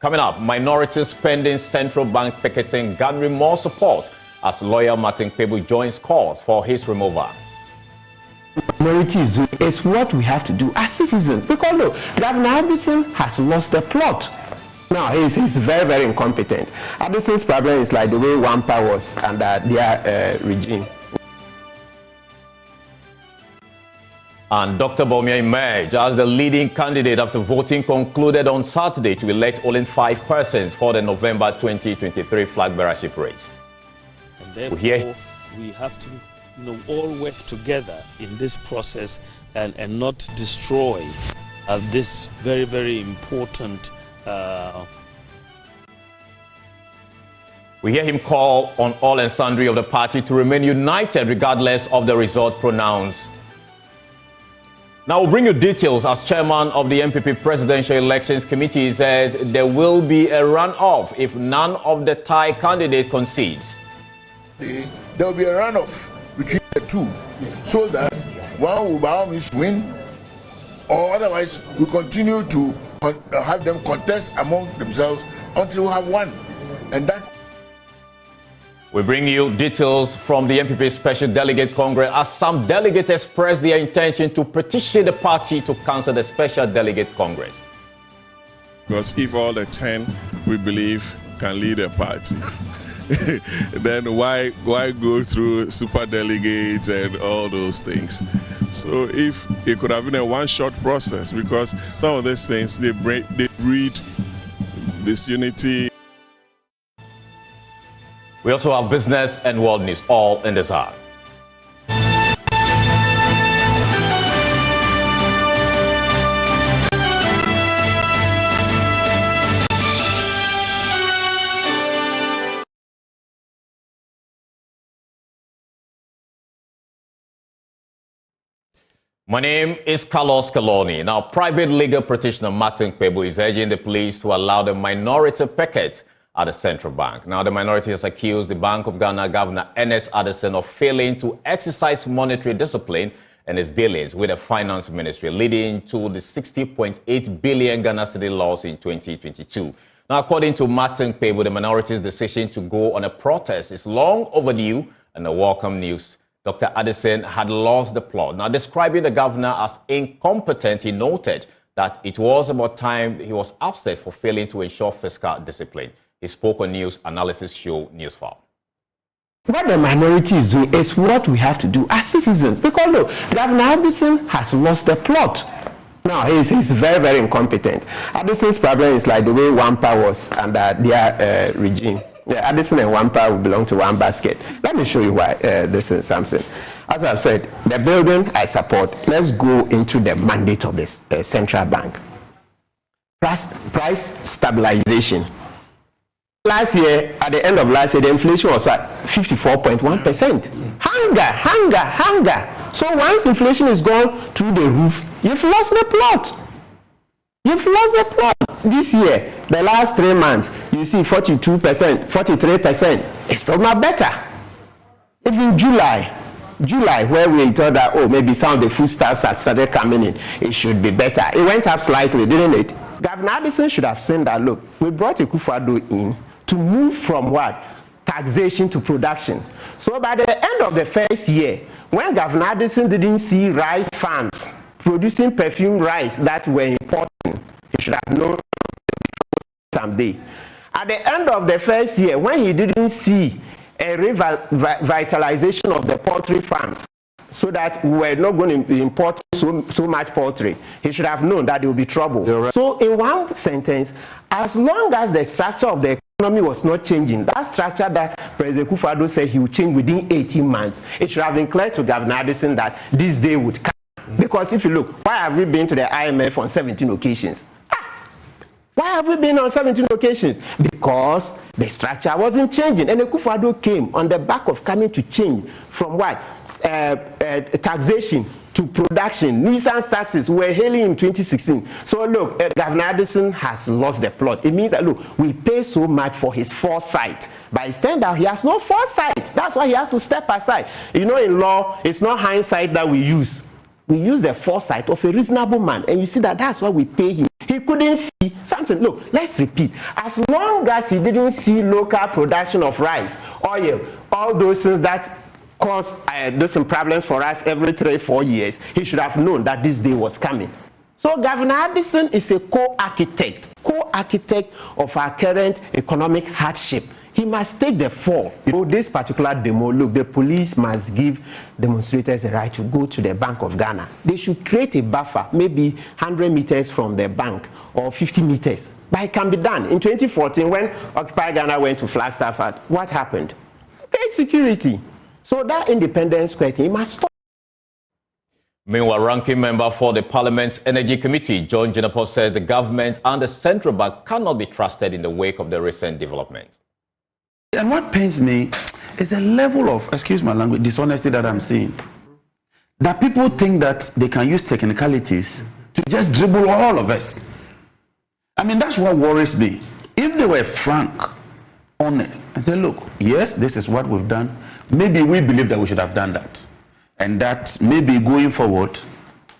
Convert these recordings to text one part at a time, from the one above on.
Coming up, minorities spending central bank picketing garnering more support as lawyer Kpebu joins calls for his removal. Minorities is what we have to do as citizens, because look, Governor Addison has lost the plot. Now he's very, very incompetent. Addison's problem is like the way Wampa was under their regime. And Dr. Bawumia emerged as the leading candidate after voting concluded on Saturday to elect only 5 persons for the November 2023 flag bearership race. And therefore, we have to, all work together in this process and not destroy this very, very important. We hear him call on all and sundry of the party to remain united regardless of the result pronounced. Now we'll bring you details as chairman of the NPP Presidential Elections Committee says there will be a runoff if none of the tie candidate concedes. There will be a runoff between the two so that one will by all means win, or otherwise we continue to have them contest among themselves until we have won. And that we bring you details from the NPP Special Delegate Congress as some delegates expressed their intention to petition the party to cancel the Special Delegate Congress. Because if all the 10 we believe can lead a party, then why go through super delegates and all those things? So if it could have been a one-shot process, because some of these things they breed disunity. We also have business and world news all in this hour. My name is Carlos Kaloni. Now, private legal practitioner Kpebu is urging the police to allow the minority picket at the central bank. Now, the minority has accused the Bank of Ghana Governor Ernest Addison of failing to exercise monetary discipline in his dealings with the Finance Ministry, leading to the 60.8 billion Ghana cedi loss in 2022. Now, according to Kpebu, the minority's decision to go on a protest is long overdue and a welcome news. Dr. Addison had lost the plot. Now, describing the governor as incompetent, he noted that it was about time he was ousted for failing to ensure fiscal discipline. He spoke on News Analysis Show Newsfile. What the minority is doing is what we have to do as citizens, because look, Governor Addison has lost the plot. Now he's very, very incompetent. Addison's problem is like the way Wampa was under their regime. Addison and Wampa will belong to one basket. Let me show you why this is something. As I've said, the building I support. Let's go into the mandate of this central bank. Price stabilization. Last year, at the end of last year, the inflation was at 54.1%. Hunger. So once inflation is gone through the roof, you've lost the plot. This year, the last 3 months, you see 42%, 43%. It's still not better. Even July, where we thought that, maybe some of the foodstuffs had started coming in, it should be better. It went up slightly, didn't it? Governor Addison should have seen that, look, we brought Kpebu in to move from what? Taxation to production. So by the end of the first year, when Governor Addison didn't see rice farms producing perfume rice that were important, he should have known someday. At the end of the first year, when he didn't see a revitalization of the poultry farms, so that we were not going to import so much poultry, he should have known that there will be trouble. Right. So in one sentence, as long as the structure of the economy was not changing, that structure that President Kpebu said he would change within 18 months, it should have been clear to Governor Addison that this day would come. Because if you look, why have we been to the IMF on 17 occasions? Why have we been on 17 occasions? Because the structure wasn't changing. And the Kpebu came on the back of coming to change from what? Taxation to production. Nuisance taxes were hailing in 2016. So look, Governor Addison has lost the plot. It means that, look, we pay so much for his foresight. But it turns out he has no foresight. That's why he has to step aside. In law, it's not hindsight that we use. We use the foresight of a reasonable man. And you see that that's why we pay him. He couldn't see something. Look, let's repeat. As long as he didn't see local production of rice, oil, all those things that cause some problems for us every 3-4 years, he should have known that this day was coming. So Governor Addison is a co-architect of our current economic hardship. He must take the fall. You know, this particular demo, look, the police must give demonstrators the right to go to the Bank of Ghana. They should create a buffer, maybe 100 meters from the bank or 50 meters. But it can be done. In 2014, when Occupy Ghana went to Flagstaff, what happened? Great security. So that independence question must stop. Meanwhile, ranking member for the Parliament's Energy Committee, John Jinapo, says the government and the central bank cannot be trusted in the wake of the recent developments. And what pains me is the level of, excuse my language, dishonesty that I'm seeing. That people think that they can use technicalities to just dribble all of us. I mean, that's what worries me. If they were frank, honest, and say, look, yes, this is what we've done. Maybe we believe that we should have done that. And that maybe going forward,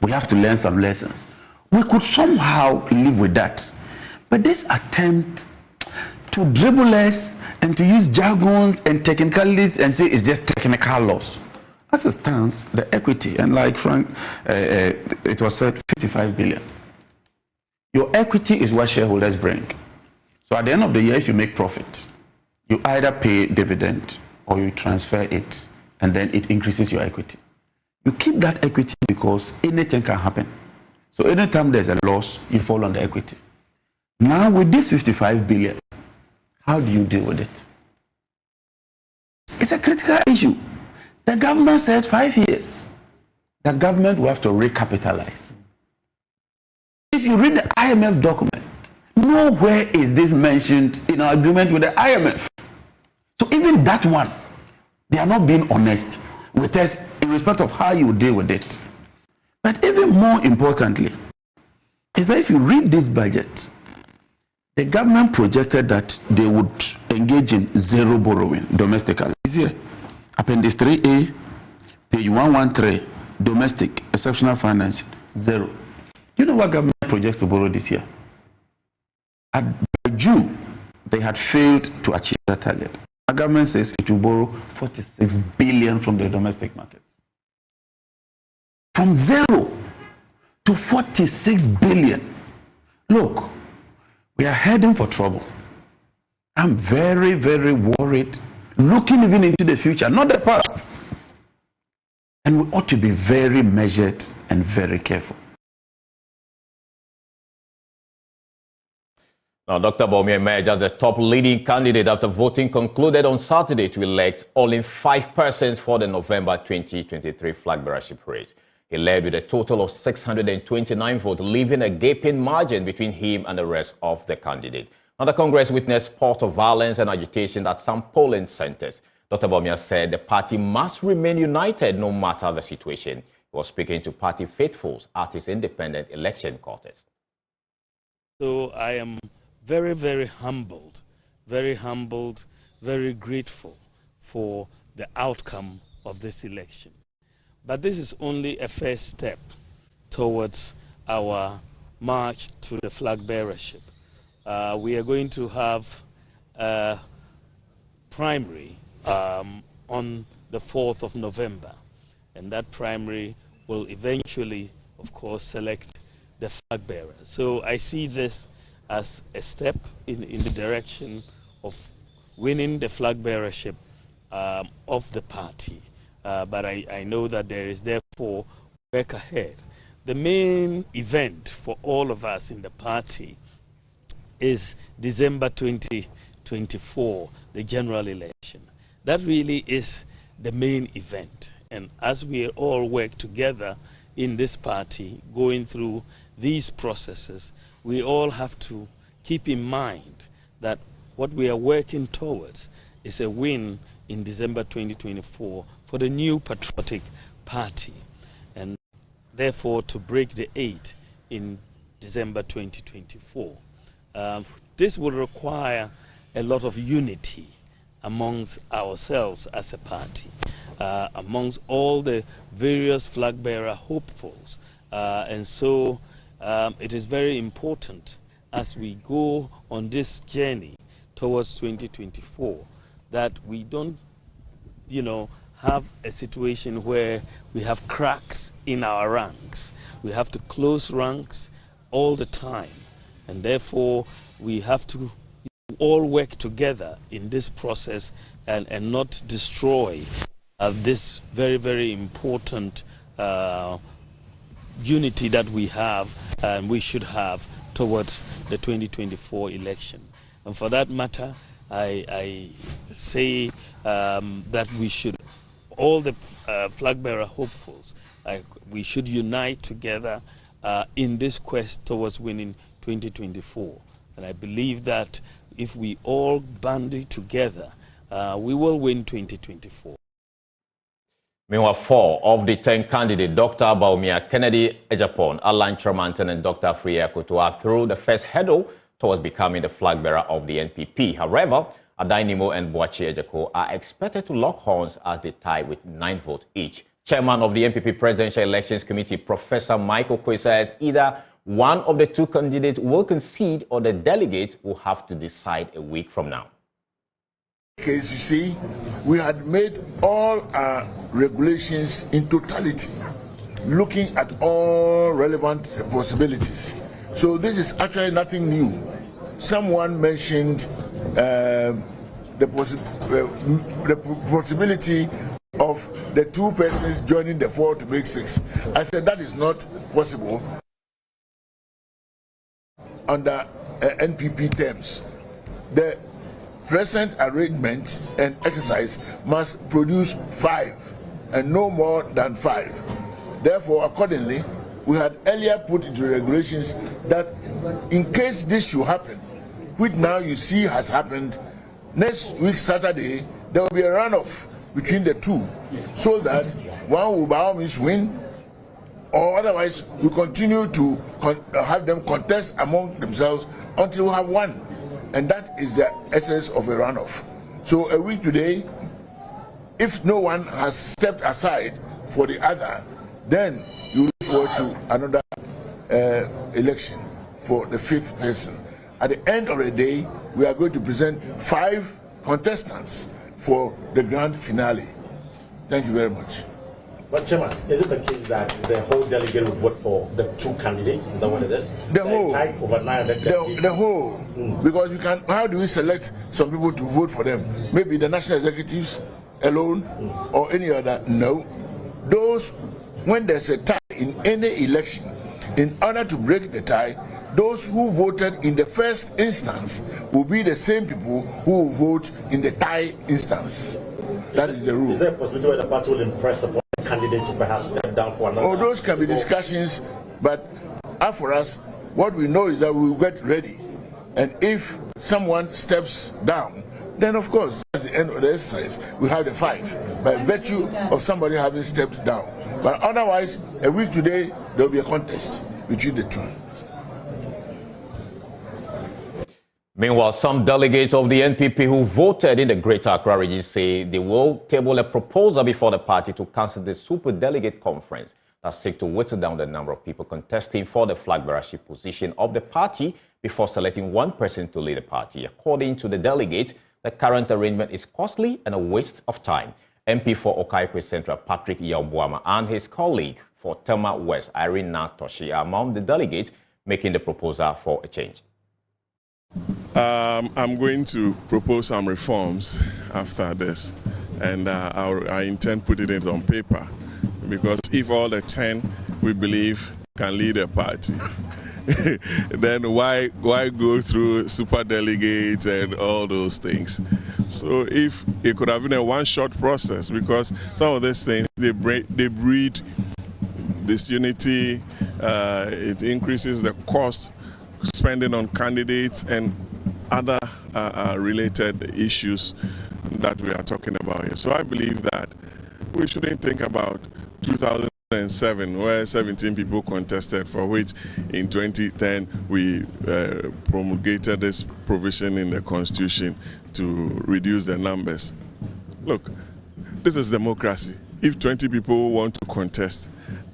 we have to learn some lessons. We could somehow live with that. But this attempt to dribble us and to use jargons and technicalities and say it's just technical loss. As it stands, the equity, and like Frank, it was said 55 billion. Your equity is what shareholders bring. So at the end of the year, if you make profit, you either pay dividend or you transfer it, and then it increases your equity. You keep that equity because anything can happen. So anytime there's a loss, you fall on the equity. Now with this 55 billion, how do you deal with it? It's a critical issue. The government said 5 years. The government will have to recapitalize. If you read the IMF document, nowhere is this mentioned in our agreement with the IMF. So even that one, they are not being honest with us in respect of how you deal with it. But even more importantly, is that if you read this budget, the government projected that they would engage in zero borrowing domestically. It's here. Appendix 3A, page 113, domestic exceptional financing, zero. Do you know what government projects to borrow this year? By June, they had failed to achieve that target. The government says it will borrow 46 billion from the domestic market. From zero to 46 billion. Look, we are heading for trouble. I'm very, very worried, looking even into the future, not the past. And we ought to be very measured and very careful. Now, Dr. Bawumia emerged as the top leading candidate after voting concluded on Saturday to elect only 5 persons for the November 2023 Flagbearership race. He led with a total of 629 votes, leaving a gaping margin between him and the rest of the candidate. Now, the Congress witnessed spurt of violence and agitation at some polling centers. Dr. Bawumia said the party must remain united no matter the situation. He was speaking to party faithfuls at his independent election contest. So I am very, very humbled, very grateful for the outcome of this election. But this is only a first step towards our march to the Flagbearership. We are going to have a primary on the 4th of November, and that primary will eventually, of course, select the flag bearer. So I see this as a step in the direction of winning the flag bearership of the party. But I know that there is therefore work ahead. The main event for all of us in the party is December 2024, the general election. That really is the main event. And as we all work together in this party, going through these processes, we all have to keep in mind that what we are working towards is a win in December 2024 for the new Patriotic Party, and therefore to break the 8 in December 2024. This will require a lot of unity amongst ourselves as a party, amongst all the various flag bearer hopefuls. And so it is very important as we go on this journey towards 2024 that we don't, have a situation where we have cracks in our ranks. We have to close ranks all the time, and therefore we have to all work together in this process and not destroy this very, very important unity that we have and we should have towards the 2024 election. And for that matter, I say that we should, all the Flagbearer hopefuls, we should unite together in this quest towards winning 2024. And I believe that if we all bandy together, we will win 2024. Meanwhile, 4 of the 10 candidates, Dr. Baumia Kennedy Ejapon, Alan Tremanton, and Dr. Freya Kutu, are through the first hurdle towards becoming the flag bearer of the NPP. However, Adainimo and Boachi Ejako are expected to lock horns as they tie with 9 votes each. Chairman of the NPP Presidential Elections Committee, Professor Michael Kwe, says either one of the 2 candidates will concede or the delegate will have to decide a week from now. Case, you see, we had made all our regulations in totality, looking at all relevant possibilities. So this is actually nothing new. Someone mentioned the possibility of the 2 persons joining the 4 to make 6. I said that is not possible under NPP terms. The present arrangement and exercise must produce 5 and no more than 5. Therefore, accordingly, we had earlier put into regulations that in case this should happen, which now you see has happened, next week Saturday there will be a runoff between the 2, so that one will by all means win, or otherwise we continue to have them contest among themselves until we have one. And that is the essence of a runoff. So a week today, if no one has stepped aside for the other, then you look forward to another election for the 5th person. At the end of the day, we are going to present 5 contestants for the grand finale. Thank you very much. But Chairman, is it the case that the whole delegate would vote for the 2 candidates? Is that what it is? The whole. Over 900 delegates? The whole. Because we can. How do we select some people to vote for them? Maybe the national executives alone or any other? No. Those, when there's a tie in any election, in order to break the tie, those who voted in the first instance will be the same people who will vote in the tie instance. That is the rule. Is there a possibility where the party will impress upon candidates to perhaps step down for another? Oh, those can be discussions, but as for us, what we know is that we will get ready. And if someone steps down, then of course, that's the end of the exercise. We have the 5, by virtue of somebody having stepped down. But otherwise, a week today, there will be a contest between the 2. Meanwhile, some delegates of the NPP who voted in the Greater Accra region say they will table a proposal before the party to cancel the Super Delegate Conference that seeks to whittle down the number of people contesting for the flag bearership position of the party before selecting one person to lead the party. According to the delegate, the current arrangement is costly and a waste of time. MP for Okaikwe Central Patrick Yaobuama and his colleague for Tema West, Irene Natoshi, are among the delegates making the proposal for a change. I'm going to propose some reforms after this, and I intend putting it on paper, because if all the 10 we believe can lead a party, then why go through super delegates and all those things? So if it could have been a one-shot process, because some of these things they breed disunity, it increases the cost spending on candidates and other related issues that we are talking about here. So I believe that we shouldn't think about 2007, where 17 people contested, for which in 2010 we promulgated this provision in the Constitution to reduce the numbers. Look, this is democracy. If 20 people want to contest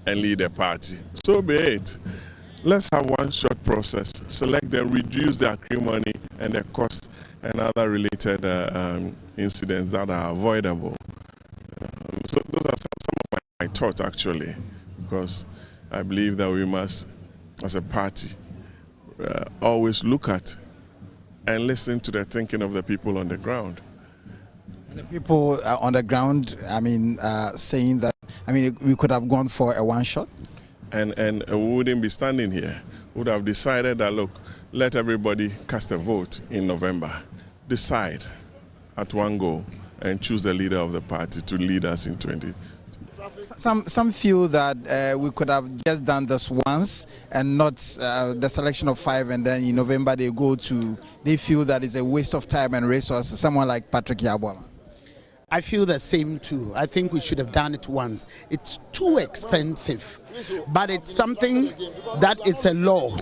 and lead a party, so be it. let's have one short process, select them, reduce the acrimony and the cost and other related incidents that are avoidable. So those are some of my thoughts, actually, because I believe that we must, as a party, always look at and listen to the thinking of the people on the ground. The people on the ground, saying that, we could have gone for a one shot. And we wouldn't be standing here. We would have decided that, look, let everybody cast a vote in November. Decide at one go and choose the leader of the party to lead us in 2020. Some feel that we could have just done this once and not the selection of 5, and then in November they feel that it's a waste of time and resources. Someone like Patriotic. I feel the same too. I think we should have done it once. It's too expensive, but it's something that is a law.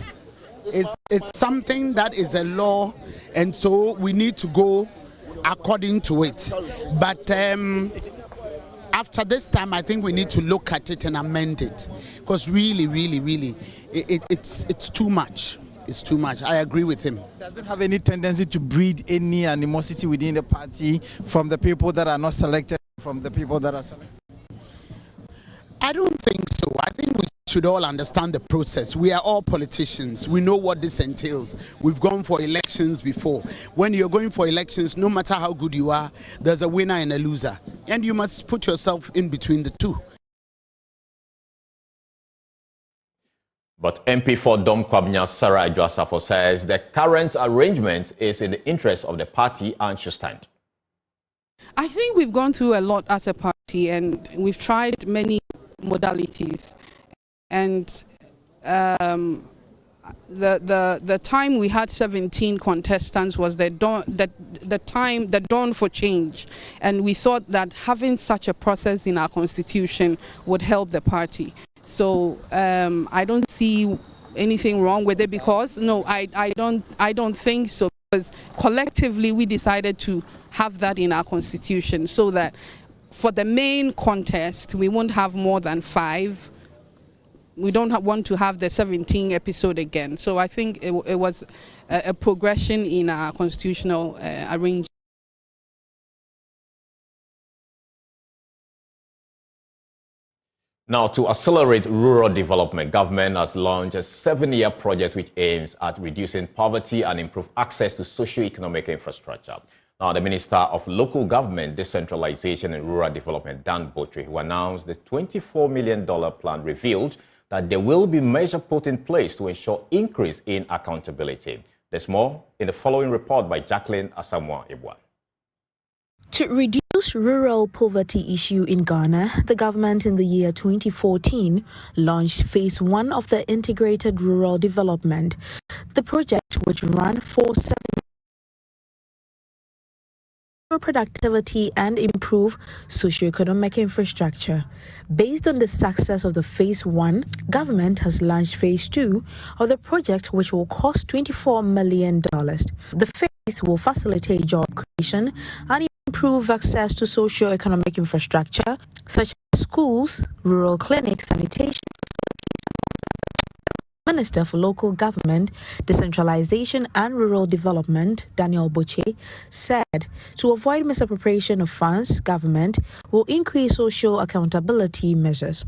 It's something that is a law, and so we need to go according to it. But after this time, I think we need to look at it and amend it, because really, it's too much. It's too much. I agree with him. Does it have any tendency to breed any animosity within the party from the people that are not selected, from the people that are selected? I don't think so. I think we should all understand the process. We are all politicians. We know what this entails. We've gone for elections before. When you're going for elections, no matter how good you are, there's a winner and a loser. And you must put yourself in between the two. But MP for Dom Kwabnya Sarah Adjwasafo says the current arrangement is in the interest of the party and should stand. I think we've gone through a lot as a party, and we've tried many modalities. And the time we had 17 contestants was the dawn for change, and we thought that having such a process in our constitution would help the party. So I don't see anything wrong with it, because I don't think so, because collectively we decided to have that in our constitution, so that for the main contest we won't have more than 5. We don't want to have the 17 episode again. So I think it was a progression in our constitutional arrangement. Now, to accelerate rural development, government has launched a 7-year project which aims at reducing poverty and improve access to socio-economic infrastructure. Now, the Minister of Local Government, Decentralization and Rural Development, Dan Botry, who announced the $24 million plan, revealed that there will be measures put in place to ensure increase in accountability. There's more in the following report by Jacqueline Asamoah-Ibwa. To reduce rural poverty issue in Ghana, the government in the year 2014 launched Phase 1 of the Integrated Rural Development. The project, which ran for 7 years, productivity and improve socio-economic infrastructure. Based on the success of the Phase 1, government has launched Phase 2 of the project, which will cost $24 million. The phase will facilitate job creation and improve access to socio-economic infrastructure such as schools, rural clinics, sanitation facilities. Minister for Local Government, Decentralization and Rural Development, Daniel Botry, said to avoid misappropriation of funds, government will increase social accountability measures.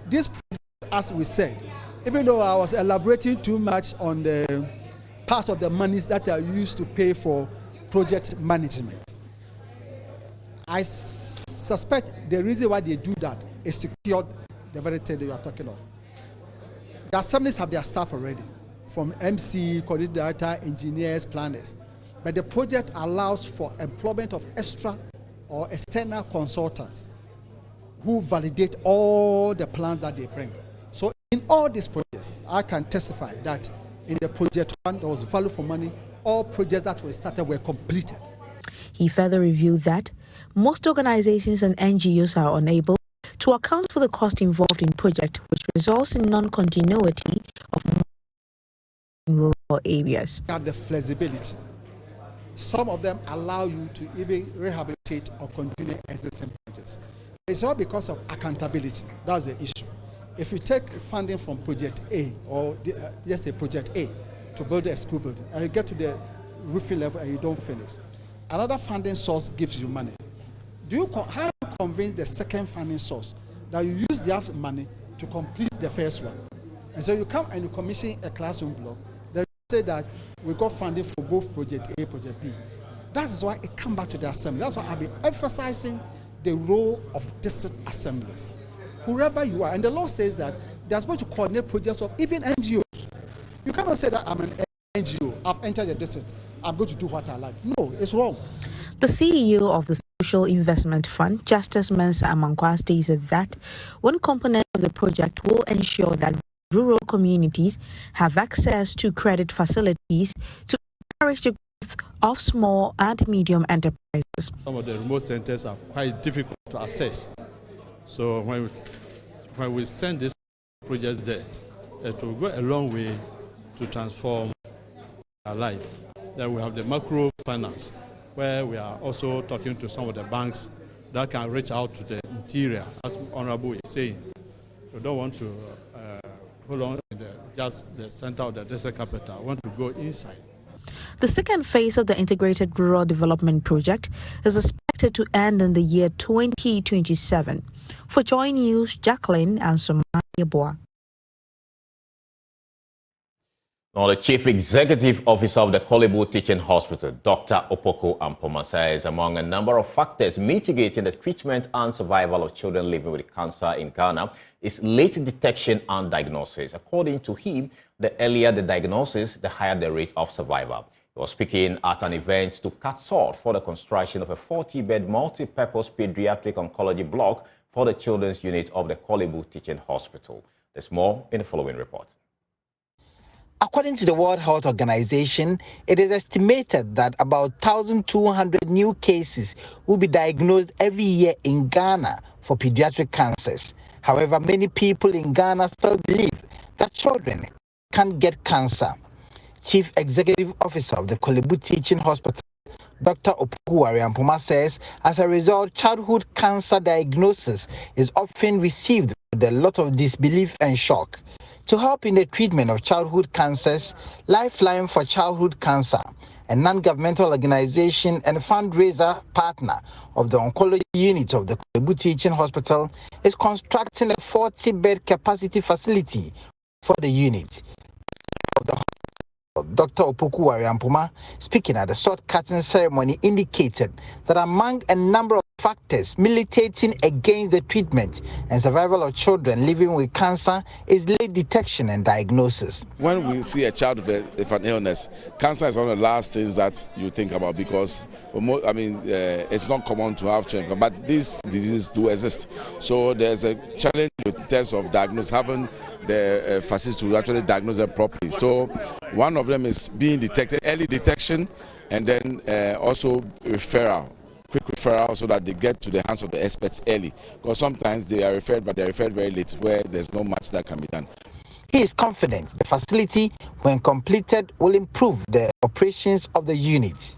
This project, as we said, even though I was elaborating too much on the part of the monies that are used to pay for project management, I suspect the reason why they do that is to secure the very thing that you are talking of. The assemblies have their staff already, from MC, coordinating director, engineers, planners. But the project allows for employment of extra or external consultants who validate all the plans that they bring. So in all these projects, I can testify that in the project 1, there was value for money. All projects that were started were completed. He further revealed that most organizations and NGOs are unable to account for the cost involved in project, which results in non-continuity of rural areas. You have the flexibility. Some of them allow you to even rehabilitate or continue existing projects. It's all because of accountability. That's the issue. If you take funding from Project A, or let's say Project A, to build a school building, and you get to the roofing level and you don't finish, another funding source gives you money. How do you convince the second funding source that you use their money to complete the first one? And so you come and you commission a classroom block, then you say that we got funding for both Project A, Project B. That's why it comes back to the assembly. That's why I've been emphasizing the role of district assemblies. Whoever you are, and the law says that they're supposed to coordinate projects of even NGOs. You cannot say that I'm an NGO, I've entered the district, I'm going to do what I like. No, it's wrong. The CEO of the Social Investment Fund, Justice Mensah Amankwa, stated that one component of the project will ensure that rural communities have access to credit facilities to encourage the growth of small and medium enterprises. Some of the remote centers are quite difficult to access. So when we send this project there, it will go a long way to transform our life. Then we have the macro finance, where we are also talking to some of the banks that can reach out to the interior, as Honorable is saying. We don't want to hold on in just the center of the district capital. We want to go inside. The second phase of the Integrated Rural Development Project is expected to end in the year 2027. For Joy News, Jacqueline and Somalia Boa. Now, the Chief Executive Officer of the Kpebu Teaching Hospital, Dr. Opoku Ampoma, says among a number of factors mitigating the treatment and survival of children living with cancer in Ghana is late detection and diagnosis. According to him, the earlier the diagnosis, the higher the rate of survival. He was speaking at an event to cut salt for the construction of a 40-bed multi-purpose pediatric oncology block for the children's unit of the Kpebu Teaching Hospital. There's more in the following report. According to the World Health Organization, it is estimated that about 1,200 new cases will be diagnosed every year in Ghana for pediatric cancers. However, many people in Ghana still believe that children can't get cancer. Chief Executive Officer of the Kpebu Teaching Hospital, Dr. Opoku Ampoma, says as a result, childhood cancer diagnosis is often received with a lot of disbelief and shock. To help in the treatment of childhood cancers, Lifeline for Childhood Cancer, a non-governmental organization and fundraiser partner of the oncology unit of the Kpebu Teaching Hospital, is constructing a 40-bed capacity facility for the unit. Dr. Opoku Ampoma, speaking at the sword-cutting ceremony, indicated that among a number of factors militating against the treatment and survival of children living with cancer is late detection and diagnosis. When we see a child with an illness, cancer is one of the last things that you think about, because for most, it's not common to have children, but these diseases do exist. So there's a challenge with terms of diagnosis, having the facility to actually diagnose them properly. So one of them is being detected, early detection, and then also referral. Quick referral, so that they get to the hands of the experts early, because sometimes they are referred, but they are referred very late, where there's not much that can be done. He is confident the facility, when completed, will improve the operations of the unit.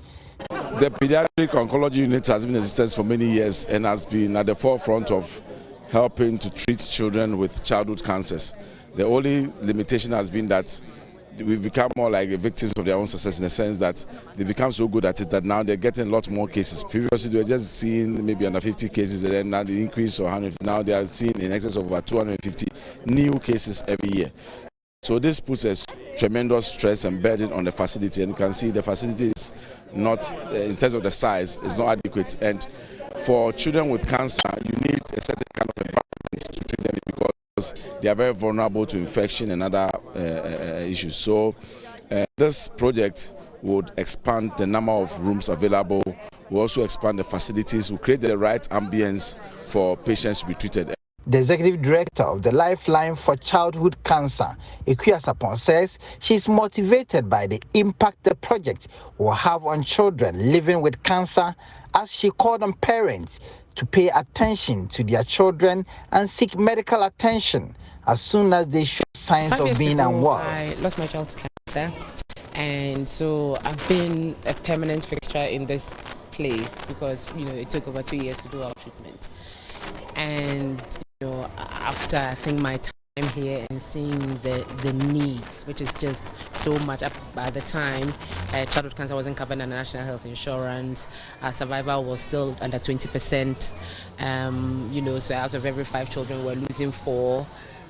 The pediatric oncology unit has been in existence for many years and has been at the forefront of helping to treat children with childhood cancers. The only limitation has been that we've become more like victims of their own success, in the sense that they become so good at it that now they're getting a lot more cases. Previously, they were just seeing maybe under 50 cases, and then now the increase to 100. Now they are seeing in excess of about 250 new cases every year. So this puts a tremendous stress and burden on the facility, and you can see the facility is not, in terms of the size, is not adequate. And for children with cancer, you need a certain kind of environment to treat them, because they are very vulnerable to infection and other issues. So this project would expand the number of rooms available. We'll also expand the facilities. We'll create the right ambience for patients to be treated. The executive director of the Lifeline for Childhood Cancer, Ekuya Sapon, says she's motivated by the impact the project will have on children living with cancer, as she called on parents to pay attention to their children and seek medical attention as soon as they show signs of being unwell. I lost my child to cancer, and so I've been a permanent fixture in this place because it took over 2 years to do our treatment. And after I think my time I'm here and seeing the needs, which is just so much. At the time, childhood cancer wasn't covered under national health insurance. Our survival was still under 20%. So out of every 5 children, we're losing 4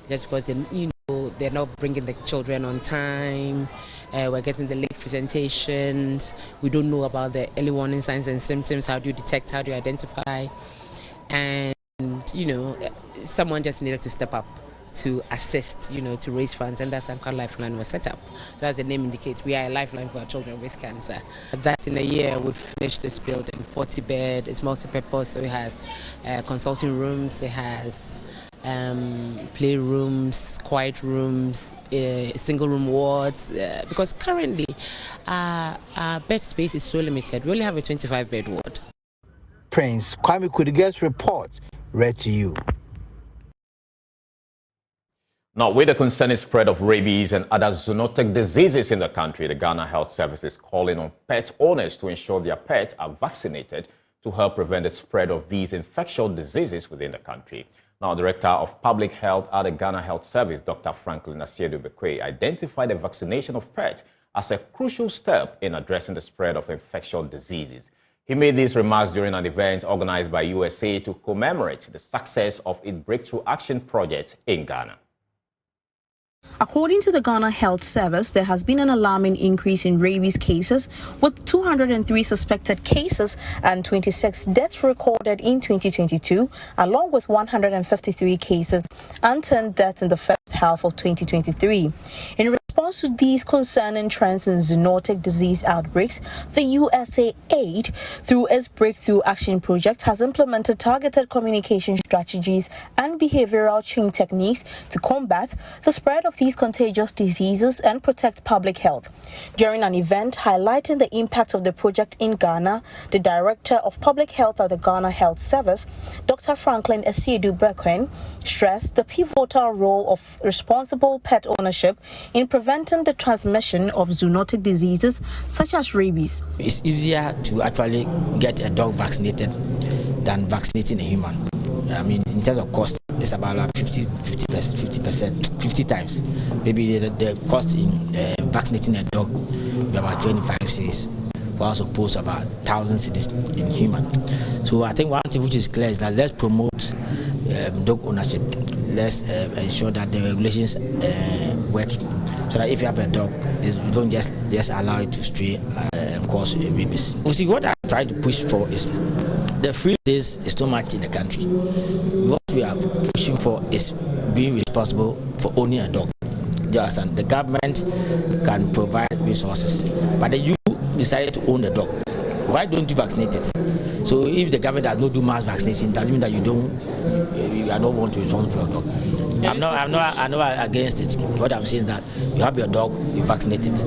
just because they're not bringing the children on time. We're getting the late presentations. We don't know about the early warning signs and symptoms. How do you detect? How do you identify? And someone just needed to step up to assist, to raise funds, and that's how Lifeline was set up. So as the name indicates, we are a lifeline for our children with cancer. That in a year we've finished this building, 40 bed, it's multi-purpose, so it has consulting rooms, it has playrooms, quiet rooms, single room wards, because currently our bed space is so limited. We only have a 25 bed ward. Prince Kwame Kudige's report read to you. Now, with the concerning spread of rabies and other zoonotic diseases in the country, the Ghana Health Service is calling on pet owners to ensure their pets are vaccinated to help prevent the spread of these infectious diseases within the country. Now, Director of Public Health at the Ghana Health Service, Dr. Franklin Asiedu-Bekwe, identified the vaccination of pets as a crucial step in addressing the spread of infectious diseases. He made these remarks during an event organized by USA to commemorate the success of its Breakthrough Action project in Ghana. According to the Ghana Health Service, there has been an alarming increase in rabies cases, with 203 suspected cases and 26 deaths recorded in 2022, along with 153 cases and 10 deaths in the first half of 2023. In response to these concerning trends in zoonotic disease outbreaks, the USAID, through its Breakthrough Action project, has implemented targeted communication strategies and behavioral change techniques to combat the spread of these contagious diseases and protect public health. During an event highlighting the impact of the project in Ghana, the Director of Public Health at the Ghana Health Service, Dr. Franklin Asiedu-Bekwe, stressed the pivotal role of responsible pet ownership in preventing the transmission of zoonotic diseases such as rabies. It's easier to actually get a dog vaccinated than vaccinating a human. I mean, in terms of cost, it's about like 50 times. Maybe the cost in vaccinating a dog is about 25 cedis, while supposed to about 1,000 cedis in human. So I think one thing which is clear is that let's promote dog ownership. Let's ensure that the regulations work, so that if you have a dog, you don't just allow it to stray and cause rabies. You see, what I'm trying to push for is the free days is too much in the country. What we are pushing for is being responsible for owning a dog. The government can provide resources, but then you decided to own the dog. Why don't you vaccinate it? So if the government does not do mass vaccination, it doesn't mean that you are not want to be responsible for your dog. I'm not against it. What I'm saying is that you have your dog, you vaccinate it.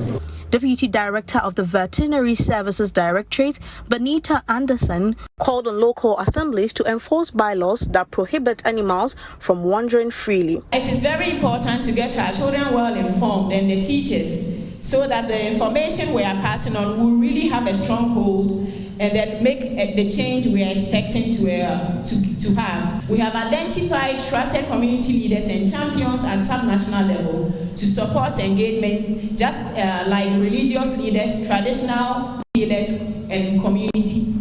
Deputy Director of the Veterinary Services Directorate, Benita Anderson, called on local assemblies to enforce bylaws that prohibit animals from wandering freely. It is very important to get our children well informed and the teachers, so that the information we are passing on will really have a strong hold and then make the change we are expecting to have. We have identified trusted community leaders and champions at sub-national level to support engagement, just like religious leaders, traditional healers, and community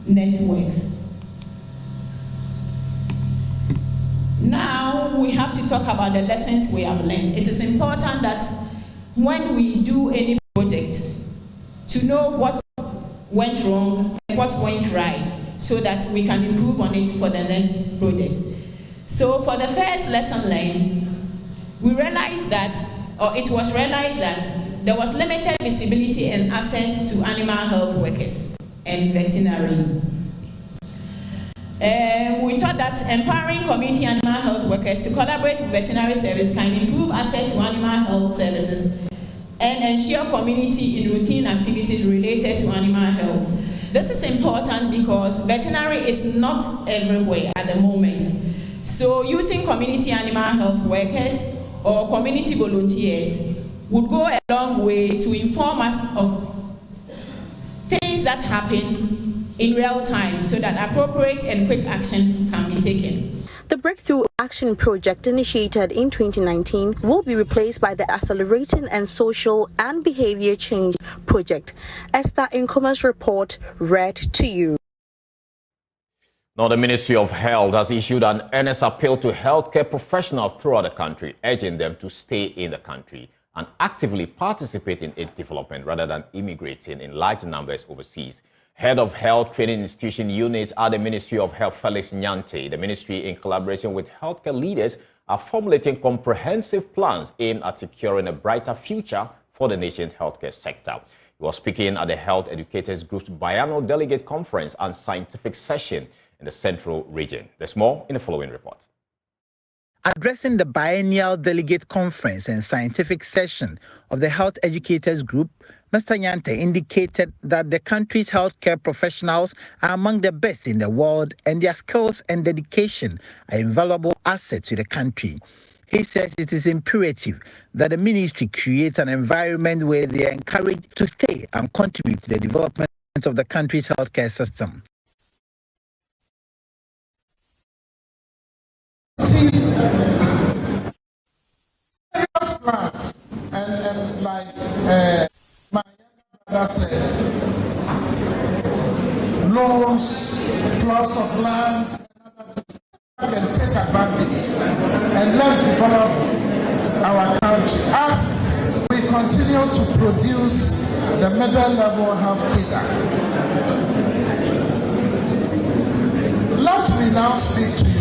networks. Now we have to talk about the lessons we have learned. It is important that when we do any project, to know what went wrong and what went right, so that we can improve on it for the next project. So for the first lesson learned, we realized that, or it was realized that there was limited visibility and access to animal health workers and veterinary. We thought that empowering community animal health workers to collaborate with veterinary service can improve access to animal health services and ensure community in routine activities related to animal health. This is important because veterinary is not everywhere at the moment. So using community animal health workers or community volunteers would go a long way to inform us of things that happen in real time, so that appropriate and quick action can be taken. The Breakthrough Action Project initiated in 2019 will be replaced by the Accelerating and Social and Behavior Change Project. Esther Nkoma's report read to you. Now, the Ministry of Health has issued an earnest appeal to healthcare professionals throughout the country, urging them to stay in the country and actively participate in its development rather than immigrating in large numbers overseas. Head of Health Training Institution Unit at the Ministry of Health, Felix Nyante, the ministry, in collaboration with healthcare leaders, are formulating comprehensive plans aimed at securing a brighter future for the nation's healthcare sector. He was speaking at the Health Educators Group's biannual delegate conference and scientific session in the Central region. There's more in the following report. Addressing the biennial delegate conference and scientific session of the Health Educators Group, Mr. Nyante indicated that the country's healthcare professionals are among the best in the world and their skills and dedication are invaluable assets to the country. He says it is imperative that the ministry creates an environment where they are encouraged to stay and contribute to the development of the country's healthcare system. Plans and like my younger brother said, loans, plots of lands, can take advantage and let's develop our country as we continue to produce the middle level health care. Let me now speak to you.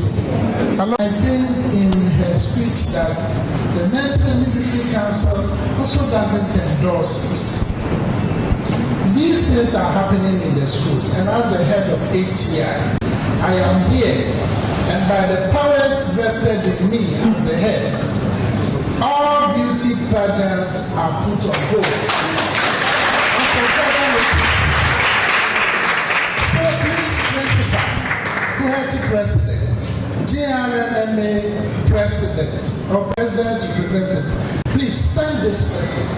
I think in her speech that the National Military Council also doesn't endorse it. These things are happening in the schools, and as the head of HTI, I am here, and by the powers vested in me as the head, all beauty pageants are put on hold until further notice. So please, Principal, Coheti President, GRMA President or President's representative, please send this message.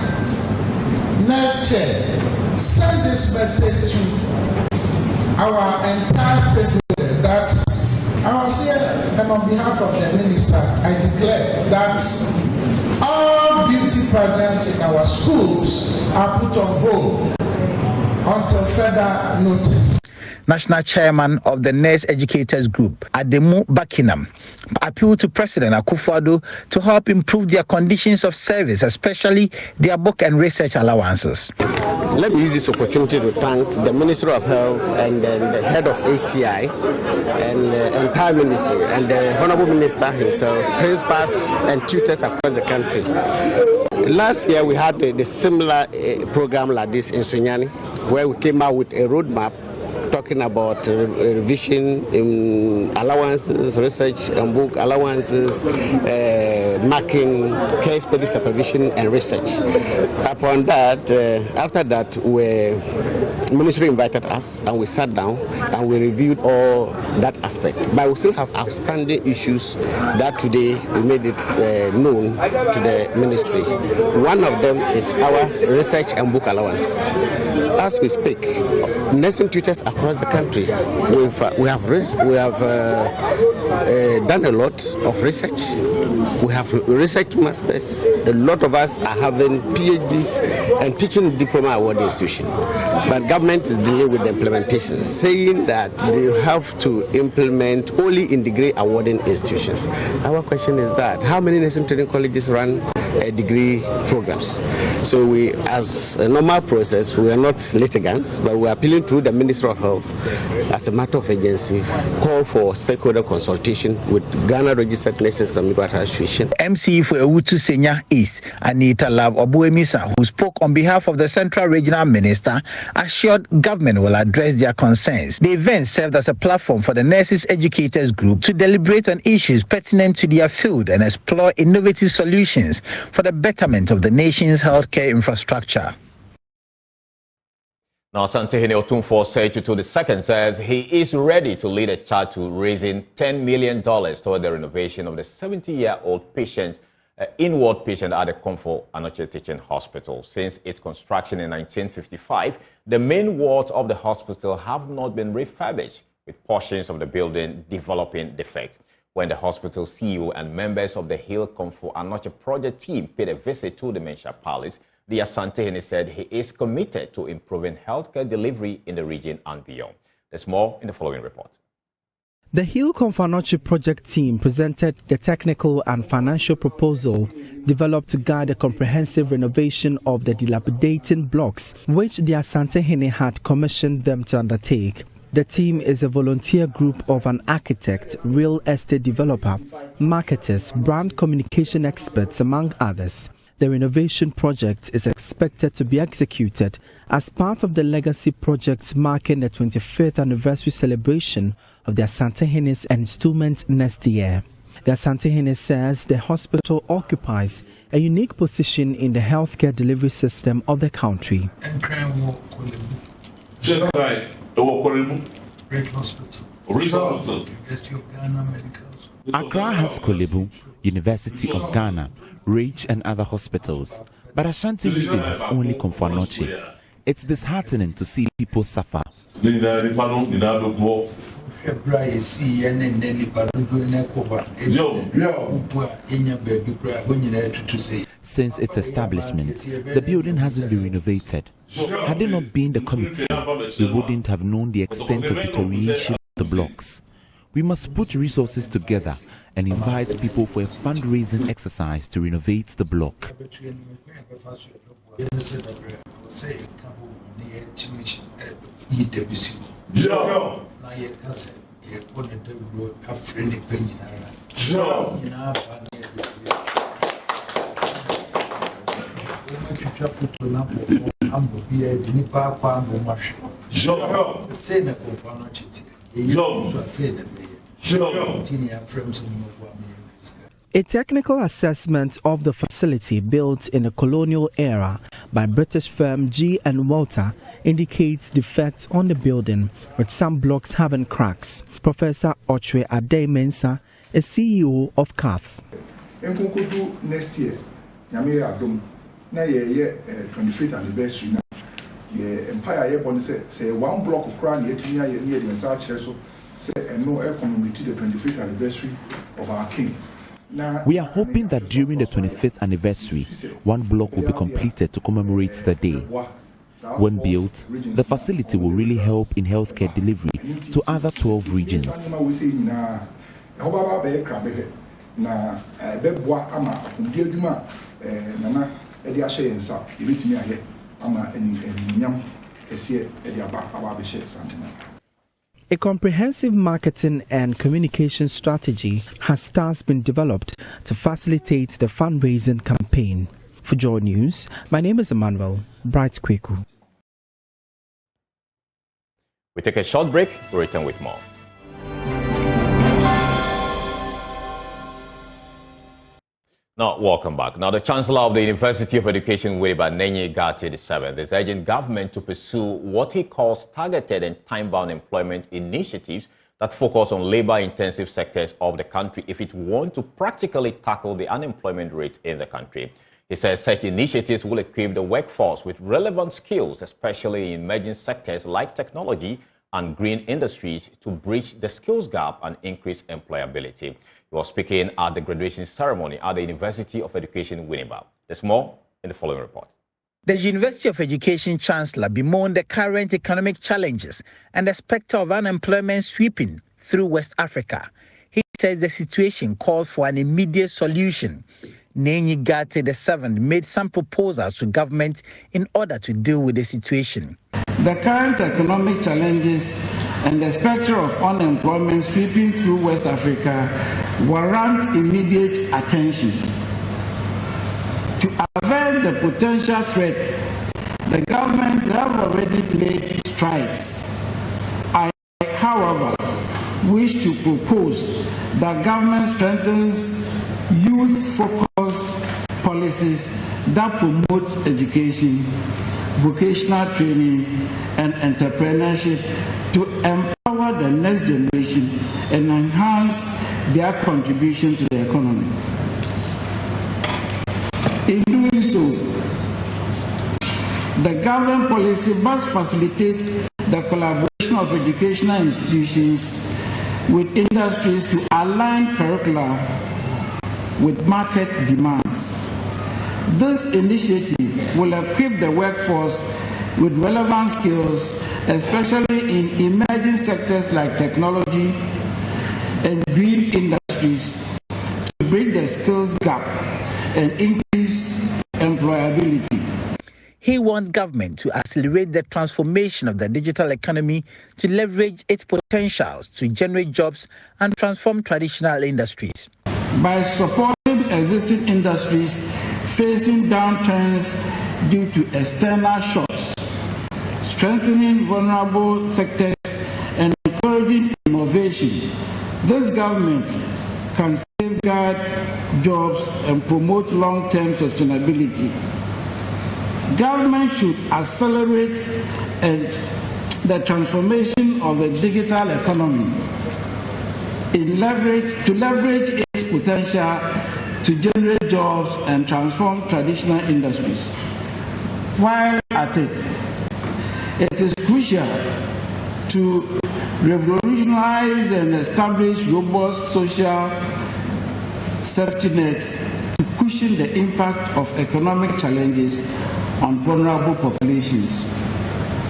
Chair, send this message to our entire stakeholders that I was here and on behalf of the minister, I declare that all beauty pageants in our schools are put on hold until further notice. National Chairman of the Nurse Educators Group, Ademu Buckingham, appealed to President Akufo-Addo to help improve their conditions of service, especially their book and research allowances. Let me use this opportunity to thank the Minister of Health and the head of HCI and the entire ministry and the Honorable Minister himself, principals and tutors across the country. Last year we had the similar program like this in Sunyani, where we came out with a roadmap talking about revision in allowances, research and book allowances, marking, case study supervision and research. Upon that, after that, the ministry invited us and we sat down and we reviewed all that aspect. But we still have outstanding issues that today we made it known to the ministry. One of them is our research and book allowance. As we speak, nursing tutors across the country, we have done a lot of research. We have research masters. A lot of us are having PhDs and teaching diploma award institution. But government is dealing with the implementation, saying that they have to implement only in degree awarding institutions. Our question is that how many nursing training colleges run degree programs? So we, as a normal process, we are not litigants, but we are appealing to the Minister of Health as a matter of urgency, call for stakeholder consultation with Ghana Registered Nurses and Midwifery Association. MC for Ewutu Senya East, Anita Love Obuemisa, who spoke on behalf of the Central Regional Minister, assured government will address their concerns. The event served as a platform for the Nurses Educators Group to deliberate on issues pertinent to their field and explore innovative solutions for the betterment of the nation's healthcare infrastructure. Now, Asantehene Otumfuo Seichutu II says he is ready to lead a charge to raising $10 million toward the renovation of the 70-year-old patient, inward patient at the Komfo Anoche Teaching Hospital. Since its construction in 1955, the main wards of the hospital have not been refurbished, with portions of the building developing defects. when the hospital CEO and members of the Hill Comfort Anoche project team paid a visit to the Dementia Palace. The Asantehene said he is committed to improving healthcare delivery in the region and beyond. There's more in the following report. The Hill Comfort Anoche project team presented the technical and financial proposal developed to guide a comprehensive renovation of the dilapidating blocks, which the Asantehene had commissioned them to undertake. The team is a volunteer group of an architect, real estate developer, marketers, brand communication experts, among others. The renovation project is expected to be executed as part of the legacy project marking the 25th anniversary celebration of the Asantehene's installment next year. The Asantehene says the hospital occupies a unique position in the healthcare delivery system of the country. Accra has Kpebu, University of Ghana, Ridge and other hospitals, but Ashanti region has only Comfort Anoche. It's disheartening to see people suffer. Since its establishment, the building hasn't been renovated. Had it not been the committee, we wouldn't have known the extent of deterioration of the blocks. We must put resources together and invite people for a fundraising exercise to renovate the block. A technical assessment of the facility built in the colonial era by British firm G & Walter indicates defects on the building, with some blocks having cracks. Professor Ochwe Ade-Mensah is CEO of CAF. Next year, na 25th anniversary na empire born say one block kura na etimi aye near the south church so say no commemorate the 25th anniversary of our king. We are hoping that during the 25th anniversary, one block will be completed to commemorate the day. When built, the facility will really help in healthcare delivery to other 12 regions. A comprehensive marketing and communication strategy has thus been developed to facilitate the fundraising campaign. For Joy News, my name is Emmanuel Bright Kweku. We take a short break, we'll return with more. Now, welcome back. Now, the Chancellor of the University of Education, Winneba Nenye Gati VII, is urging government to pursue what he calls targeted and time-bound employment initiatives that focus on labor-intensive sectors of the country if it wants to practically tackle the unemployment rate in the country. He says such initiatives will equip the workforce with relevant skills, especially in emerging sectors like technology and green industries, to bridge the skills gap and increase employability. He was speaking at the graduation ceremony at the University of Education, Winneba. There's more in the following report. The University of Education Chancellor bemoaned the current economic challenges and the specter of unemployment sweeping through West Africa. He says the situation calls for an immediate solution. Nenye Gati VII made some proposals to government in order to deal with the situation. The current economic challenges and the specter of unemployment sweeping through West Africa warrant immediate attention. To avert the potential threat, the government have already made strides. I, however, wish to propose that government strengthens youth-focused policies that promote education, vocational training, and entrepreneurship to empower the next generation and enhance their contribution to the economy. In doing so, the government policy must facilitate the collaboration of educational institutions, with industries to align curricula with market demands. This initiative will equip the workforce with relevant skills, especially in emerging sectors like technology and green industries, to bridge the skills gap and increase employability. He wants government to accelerate the transformation of the digital economy to leverage its potentials to generate jobs and transform traditional industries. By supporting existing industries facing downturns due to external shocks, strengthening vulnerable sectors, and encouraging innovation, this government can safeguard jobs and promote long-term sustainability. Government should accelerate the transformation of the digital economy to leverage its potential to generate jobs and transform traditional industries. While at it, it is crucial to revolutionize and establish robust social safety nets to cushion the impact of economic challenges on vulnerable populations.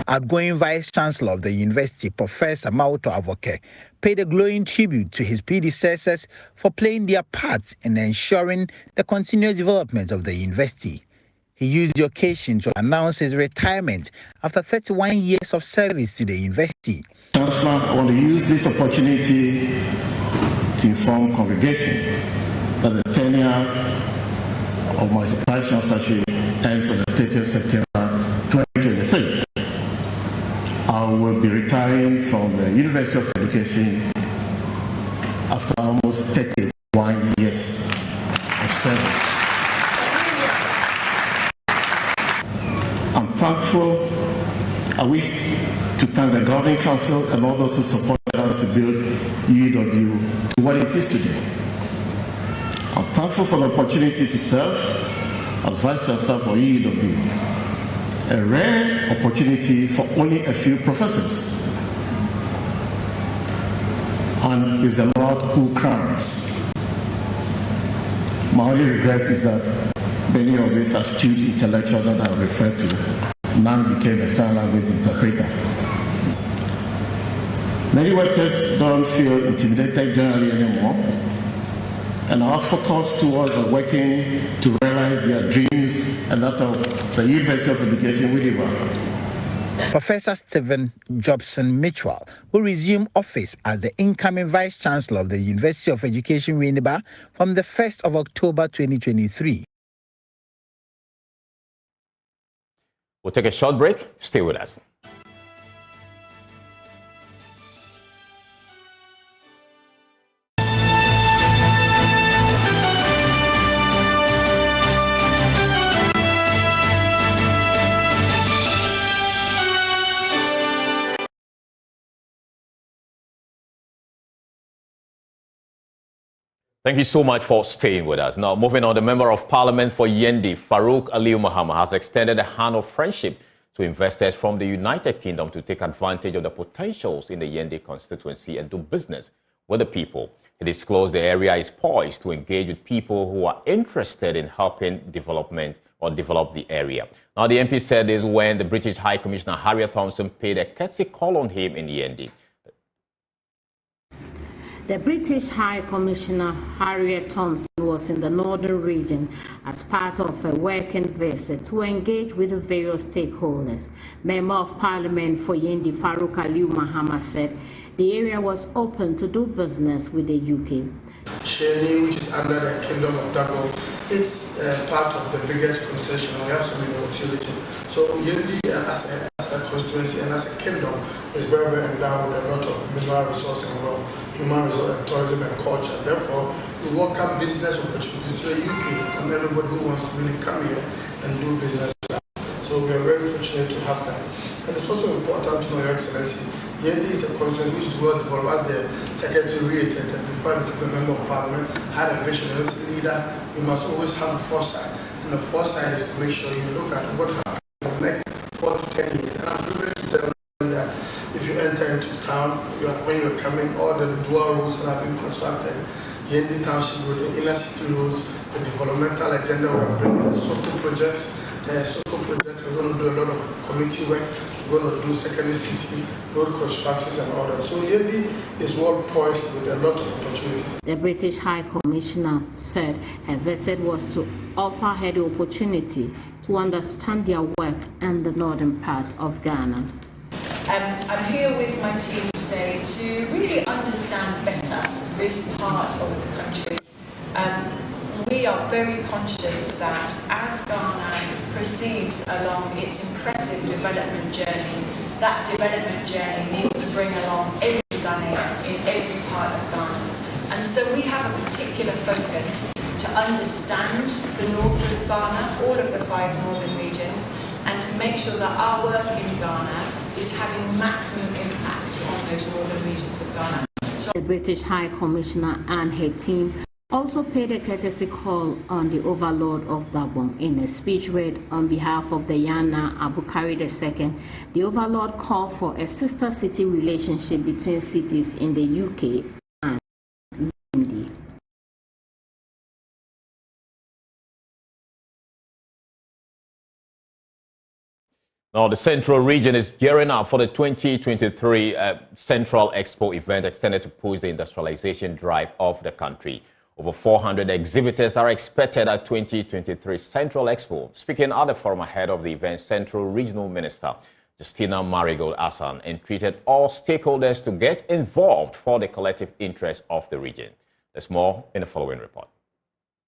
Outgoing Vice-Chancellor of the University, Professor Mauto Avoke, paid a glowing tribute to his predecessors for playing their parts in ensuring the continuous development of the university. He used the occasion to announce his retirement after 31 years of service to the university. Chancellor, I want to use this opportunity to inform congregation that the tenure of my Vice-Chancellorship ends on the 30th of September 2023. I will be retiring from the University of Education after almost 31 years of service. I'm thankful. I wish to thank the Governing Council and all those who supported us to build UEW to what it is today. I'm thankful for the opportunity to serve as Vice Chancellor for UEW, a rare opportunity for only a few professors. And it's the Lord who crowns. My only regret is that many of these astute intellectuals that I referred to, none became a sign language interpreter. Many workers don't feel intimidated generally anymore, and our focus towards working to realize their dreams and that of the University of Education Winneba. Professor Stephen Jobson Mitchell will resume office as the incoming Vice-Chancellor of the University of Education Winneba from the 1st of October 2023. We'll take a short break. Stay with us. Thank you so much for staying with us. Now, moving on, the Member of Parliament for Yendi, Farouk Aliyu Muhammad, has extended a hand of friendship to investors from the United Kingdom to take advantage of the potentials in the Yendi constituency and do business with the people. He disclosed the area is poised to engage with people who are interested in helping develop the area. Now, the MP said this when the British High Commissioner Harriet Thompson paid a courtesy call on him in Yendi. The British High Commissioner Harriet Thompson was in the northern region as part of a working visit to engage with the various stakeholders. Member of Parliament for Yendi, Farouk Aliyu Muhammad, said the area was open to do business with the UK. Sheni, which is under the Kingdom of Dago, it's part of the biggest concession. We have so many utility. So Yendi as a constituency and as a kingdom is very, very endowed with a lot of mineral resource and wealth, human resource and tourism and culture. Therefore, we welcome business opportunities to the UK and everybody who wants to really come here and do business with us. So we are very fortunate to have that. And it's also important to know, Your Excellency, Yendi is a constituency which is well developed. As the Secretary reiterated before I became a Member of Parliament, had a vision. As a leader, you must always have a foresight. And the foresight is to make sure you look at what happens in the next 4 to 10 years. And I'm privileged to tell you that if you enter into town, when you're coming, all the dual roads that have been constructed, Yendi Township Road, the inner city roads, the developmental agenda, we're bringing the SOCO projects. We're going to do a lot of community work. We're going to do secondary city, road constructions and all that. So Yendi is well poised with a lot of opportunities. The British High Commissioner said her visit was to offer her the opportunity to understand their work in the northern part of Ghana. I'm here with my team today to really understand better this part of the country. We are very conscious that as Ghana proceeds along its impressive development journey, that development journey needs to bring along every Ghanaian in every part of Ghana. And so we have a particular focus to understand the north of Ghana, all of the 5 northern regions, and to make sure that our work in Ghana is having maximum impact on those northern regions of Ghana. So the British High Commissioner and her team also paid a courtesy call on the Overlord of Dabong. In a speech read on behalf of the Yana Abukari II, the Overlord called for a sister city relationship between cities in the UK and Yendi. Now, the Central region is gearing up for the 2023 Central Expo event extended to push the industrialization drive of the country. Over 400 exhibitors are expected at 2023 Central Expo. Speaking at the forum ahead of the event, Central Regional Minister Justina Marigold Asan entreated all stakeholders to get involved for the collective interest of the region. There's more in the following report.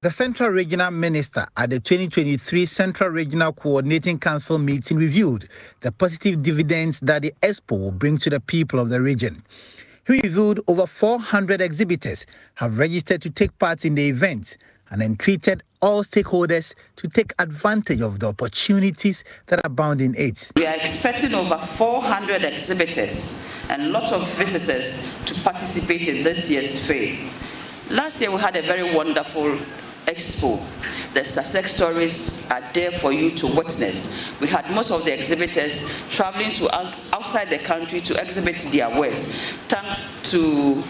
The Central Regional Minister at the 2023 Central Regional Coordinating Council meeting reviewed the positive dividends that the Expo will bring to the people of the region. He revealed over 400 exhibitors have registered to take part in the event and entreated all stakeholders to take advantage of the opportunities that abound in it. We are expecting over 400 exhibitors and lots of visitors to participate in this year's fair. Last year we had a very wonderful Expo. The success stories are there for you to witness. We had most of the exhibitors traveling to outside the country to exhibit their wares. Thanks to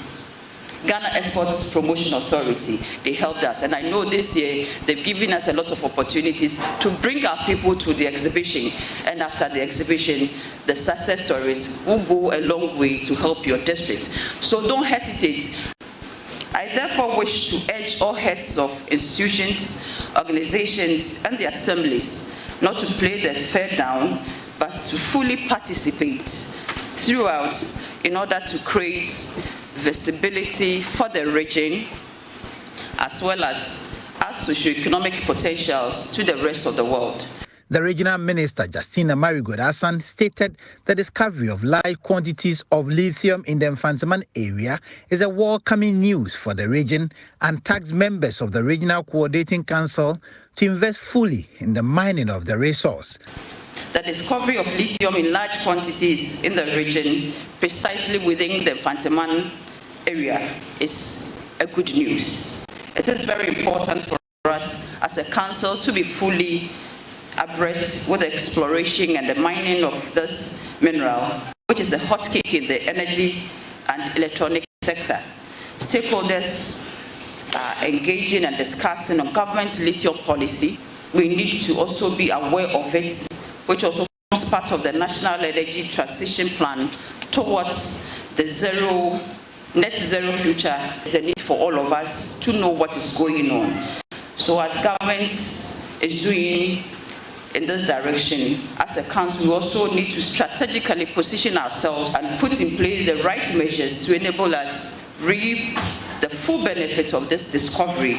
Ghana Exports Promotion Authority, they helped us. And I know this year they've given us a lot of opportunities to bring our people to the exhibition. And after the exhibition, the success stories will go a long way to help your district. So don't hesitate. I therefore wish to urge all heads of institutions, organizations, and the assemblies not to play the fair down, but to fully participate throughout in order to create visibility for the region, as well as our socio-economic potentials to the rest of the world. The Regional Minister, Justina Marigold Asan, stated the discovery of large quantities of lithium in the Mfantsiman area is a welcoming news for the region and tasked members of the Regional Coordinating Council to invest fully in the mining of the resource. The discovery of lithium in large quantities in the region, precisely within the Mfantsiman area, is a good news. It is very important for us as a council to be fully abreast with the exploration and the mining of this mineral, which is a hot cake in the energy and electronic sector. Stakeholders are engaging and discussing on government's lithium policy. We need to also be aware of it, which also forms part of the National Energy Transition Plan towards the net zero future. There's a need for all of us to know what is going on. So as government is doing in this direction, as a council, we also need to strategically position ourselves and put in place the right measures to enable us reap the full benefit of this discovery.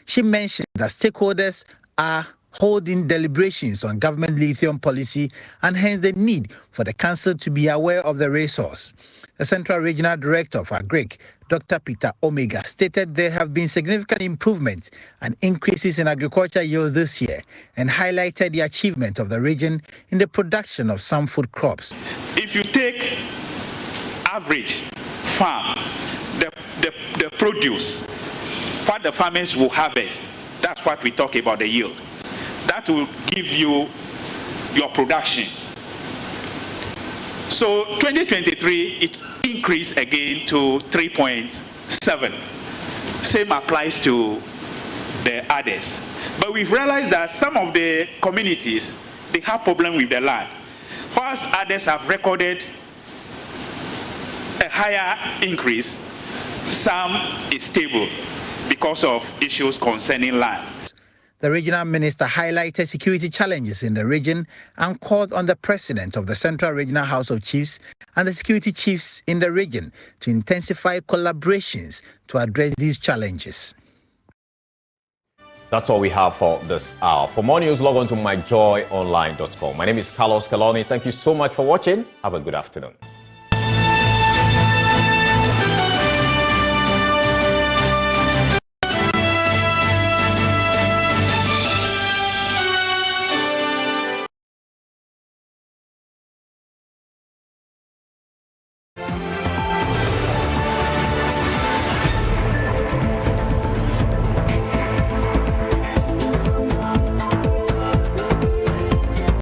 She mentioned that stakeholders are holding deliberations on government lithium policy and hence the need for the council to be aware of the resource. The Central Regional Director of Agric, Dr. Peter Omega, stated there have been significant improvements and increases in agriculture yields this year and highlighted the achievement of the region in the production of some food crops. If you take average farm, the produce, what the farmers will harvest, that's what we talk about, the yield. That will give you your production. So 2023, it increased again to 3.7. Same applies to the others. But we've realized that some of the communities, they have problem with the land, whilst others have recorded a higher increase. Some is stable because of issues concerning land. The regional minister highlighted security challenges in the region and called on the president of the Central Regional House of Chiefs and the security chiefs in the region to intensify collaborations to address these challenges. That's all we have for this hour. For more news, log on to myjoyonline.com. My name is Carlos Kaloni. Thank you so much for watching. Have a good afternoon.